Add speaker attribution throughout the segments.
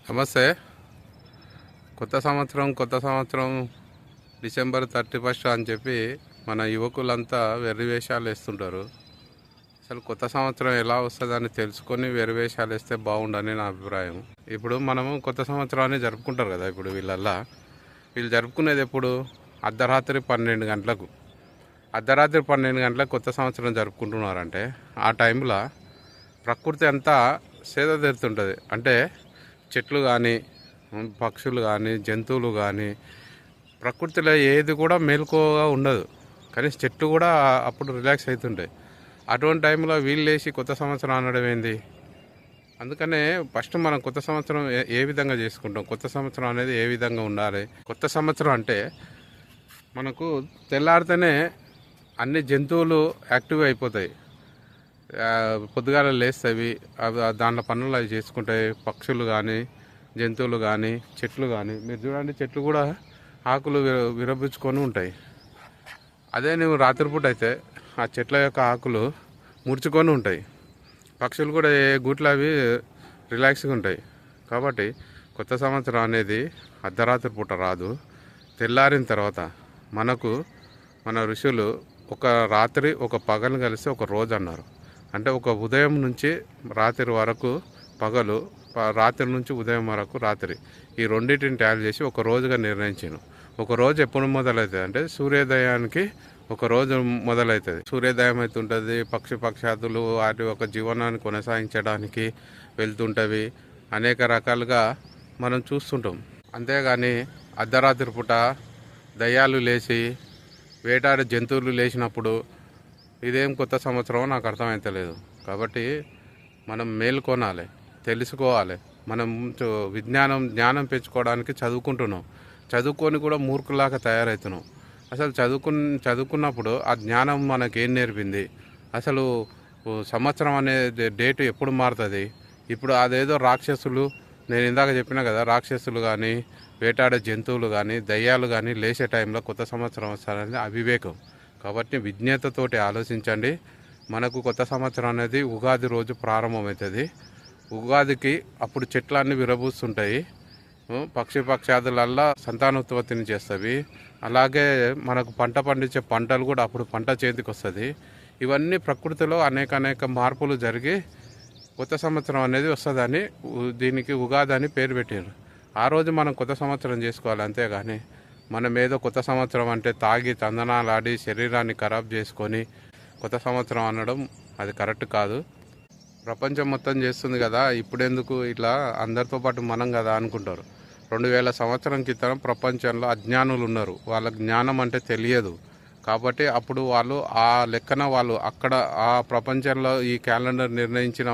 Speaker 1: నమస్తే. కొత్త సంవత్సరం డిసెంబర్ 31 అని చెప్పి మన యువకులంతా వెర్రివేషాలు వేస్తుంటారు. అసలు కొత్త సంవత్సరం ఎలా వస్తుందని తెలుసుకొని వెర్రివేషాలు వేస్తే బాగుండని నా అభిప్రాయం. ఇప్పుడు మనము కొత్త సంవత్సరాన్ని జరుపుకుంటారు కదా. ఇప్పుడు వీళ్ళు జరుపుకునేది ఎప్పుడు? అర్ధరాత్రి 12 గంటలకు. అర్ధరాత్రి 12 గంటలకు కొత్త సంవత్సరం జరుపుకుంటున్నారంటే ఆ టైంలో ప్రకృతి అంతా సేద తీరుతుంటుంది. అంటే చెట్లు కానీ, పక్షులు కానీ, జంతువులు కానీ, ప్రకృతిలో ఏది కూడా మేలుకోగా ఉండదు. కానీ చెట్లు కూడా అప్పుడు రిలాక్స్ అవుతుంటాయి. అటువంటి టైంలో వీళ్ళు లేచి కొత్త సంవత్సరం అనడం ఏంది? అందుకనే ఫస్ట్ మనం కొత్త సంవత్సరం ఏ విధంగా చేసుకుంటాం, కొత్త సంవత్సరం అనేది ఏ విధంగా ఉండాలి. కొత్త సంవత్సరం అంటే మనకు తెల్లారితేనే అన్ని జంతువులు యాక్టివ్ అయిపోతాయి. పొద్దుగాల లేస్తాయి, అవి దాంట్లో పనులు అవి చేసుకుంటాయి. పక్షులు కానీ, జంతువులు కానీ, చెట్లు కానీ, మీరు చూడండి, చెట్లు కూడా ఆకులు విరబుచ్చుకొని ఉంటాయి. అదే నువ్వు రాత్రిపూట అయితే ఆ చెట్ల యొక్క ఆకులు ముడుచుకొని ఉంటాయి. పక్షులు కూడా ఏ గూట్లు అవి రిలాక్స్గా ఉంటాయి. కాబట్టి కొత్త సంవత్సరం అనేది అర్ధరాత్రి పూట రాదు, తెల్లారిన తర్వాత. మన ఋషులు ఒక రాత్రి ఒక పగలు కలిసి ఒక రోజు అన్నారు. అంటే ఒక ఉదయం నుంచి రాత్రి వరకు పగలు, రాత్రి నుంచి ఉదయం వరకు రాత్రి, ఈ రెండింటిని ట్యాల్ చేసి ఒక రోజుగా నిర్ణయించాను. ఒక రోజు ఎప్పుడు మొదలవుతుంది అంటే సూర్యోదయానికి ఒక రోజు మొదలవుతుంది. సూర్యోదయం అవుతుంటుంది, పక్షాదులు వాటి ఒక జీవనాన్ని కొనసాగించడానికి వెళ్తుంటవి. అనేక రకాలుగా మనం చూస్తుంటాం. అంతేగాని అర్ధరాత్రి పూట దయ్యాలు లేచి వేటాడే జంతువులు లేచినప్పుడు ఇదేం కొత్త సంవత్సరం నాకు అర్థమవుతలేదు. కాబట్టి మనం మేల్కొనాలి, తెలుసుకోవాలి. మనం జ్ఞానం పెంచుకోవడానికి చదువుకొని కూడా మూర్ఖులాగా తయారవుతున్నాం. అసలు చదువుకున్నప్పుడు ఆ జ్ఞానం మనకేం నేర్పింది? అసలు సంవత్సరం అనే డేట్ ఎప్పుడు మారుతుంది? ఇప్పుడు అదేదో రాక్షసులు, నేను ఇందాక చెప్పినా కదా, రాక్షసులు కానీ, వేటాడే జంతువులు కానీ, దయ్యాలు కానీ లేచే టైంలో కొత్త సంవత్సరం వస్తారనేది అవివేకం. కాబట్టి విజ్ఞతతోటి ఆలోచించండి. మనకు కొత్త సంవత్సరం అనేది ఉగాది రోజు ప్రారంభమవుతుంది. ఉగాదికి అప్పుడు చెట్లన్నీ విరబూస్తుంటాయి. పక్షాదులల్లా సంతానోత్పత్తిని చేస్తాయి. అలాగే మనకు పండించే పంటలు కూడా అప్పుడు పంట చేతికి వస్తుంది. ఇవన్నీ ప్రకృతిలో అనేక మార్పులు జరిగి కొత్త సంవత్సరం అనేది వస్తుందని దీనికి ఉగాది అని పేరు పెట్టారు. ఆ రోజు మనం కొత్త సంవత్సరం చేసుకోవాలి. అంతేగాని మనం ఏదో కొత్త సంవత్సరం అంటే తాగి తందనాలాడి శరీరాన్ని ఖరాబ్ చేసుకొని కొత్త సంవత్సరం అనడం అది కరెక్ట్ కాదు. ప్రపంచం మొత్తం చేస్తుంది కదా, ఇప్పుడెందుకు ఇట్లా అందరితో పాటు మనం కదా అనుకుంటారు. 2000 సంవత్సరం క్రితం ప్రపంచంలో అజ్ఞానులు ఉన్నారు. వాళ్ళ జ్ఞానం అంటే తెలియదు. కాబట్టి అప్పుడు వాళ్ళు ఆ లెక్కన వాళ్ళు అక్కడ ఆ ప్రపంచంలో ఈ క్యాలెండర్ నిర్ణయించిన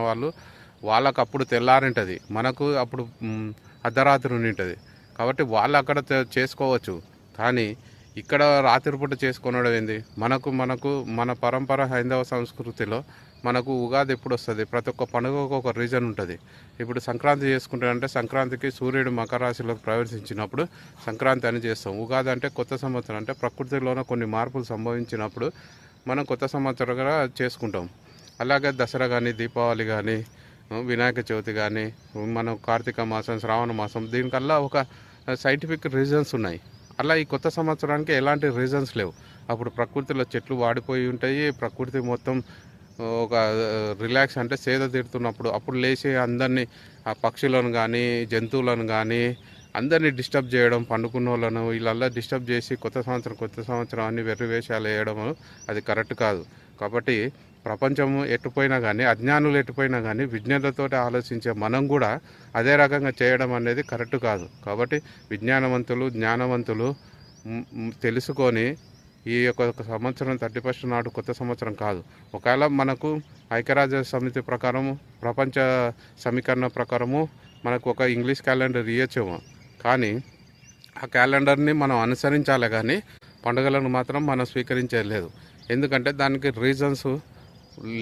Speaker 1: వాళ్ళకు అప్పుడు తెల్లారింటుంది, మనకు అప్పుడు అర్ధరాత్రి ఉంటుంది. కాబట్టి వాళ్ళు అక్కడ చేసుకోవచ్చు. కానీ ఇక్కడ రాత్రిపూట చేసుకునడం ఏంది? మన పరంపర హైందవ సంస్కృతిలో మనకు ఉగాది ఎప్పుడు వస్తుంది? ప్రతి ఒక్క పండుగకు ఒక రీజన్ ఉంటుంది. ఇప్పుడు సంక్రాంతి చేసుకుంటారంటే సంక్రాంతికి సూర్యుడు మకర రాశిలోకి ప్రవేశించినప్పుడు సంక్రాంతి అని చేస్తాం. ఉగాది అంటే కొత్త సంవత్సరం, అంటే ప్రకృతిలోనే కొన్ని మార్పులు సంభవించినప్పుడు మనం కొత్త సంవత్సరంగా చేసుకుంటాం. అలాగే దసరా కానీ, దీపావళి కానీ, వినాయక చవితి కానీ, మనం కార్తీక మాసం, శ్రావణ మాసం, దీనికల్లా ఒక సైంటిఫిక్ రీజన్స్ ఉన్నాయి. అలా ఈ కొత్త సంవత్సరానికి ఎలాంటి రీజన్స్ లేవు. అప్పుడు ప్రకృతిలో చెట్లు వాడిపోయి ఉంటాయి. ప్రకృతి మొత్తం ఒక రిలాక్స్ అంటే సేద తీరుతున్నప్పుడు అప్పుడు లేచి అందరినీ, ఆ పక్షులను కానీ, జంతువులను కానీ అందరినీ డిస్టర్బ్ చేయడం, పండుకున్న వాళ్ళను వీళ్ళల్లా డిస్టర్బ్ చేసి కొత్త సంవత్సరం అని వెర్రివేషాలు వేయడం అది కరెక్ట్ కాదు. కాబట్టి ప్రపంచము ఎట్టుపోయినా కానీ, అజ్ఞానులు ఎట్టుపోయినా కానీ, విజ్ఞతతో ఆలోచించే మనం కూడా అదే రకంగా చేయడం అనేది కరెక్ట్ కాదు. కాబట్టి జ్ఞానవంతులు తెలుసుకొని ఈ యొక్క సంవత్సరం 31 నాడు కొత్త సంవత్సరం కాదు. ఒకవేళ మనకు ఐక్యరాజ్య సమితి ప్రకారము, ప్రపంచ సమీకరణ ప్రకారము మనకు ఒక ఇంగ్లీష్ క్యాలెండర్ ఇవ్వచ్చేమో, కానీ ఆ క్యాలెండర్ని మనం అనుసరించాలి. కానీ పండుగలను మాత్రం మనం స్వీకరించలేదు. ఎందుకంటే దానికి రీజన్స్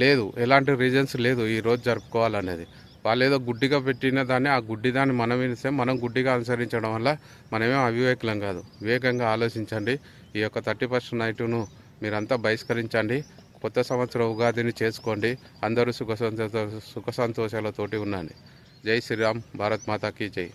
Speaker 1: లేదు, ఎలాంటి రీజన్స్ లేదు ఈరోజు జరుపుకోవాలనేది. వాళ్ళు ఏదో గుడ్డిగా పెట్టిన దాన్ని, ఆ గుడ్డిదాన్ని మనం వినిస్తే మనం గుడ్డిగా అనుసరించడం వల్ల మనమేం అవివేకులం కాదు. వివేకంగా ఆలోచించండి. ఈ యొక్క 31 నైటును మీరంతా బహిష్కరించండి. కొత్త సంవత్సరం ఉగాదిని చేసుకోండి. అందరూ సుఖ సంతోషాలతోటి ఉండండి. జై శ్రీరామ్, భారత్ మాతా కీ జై.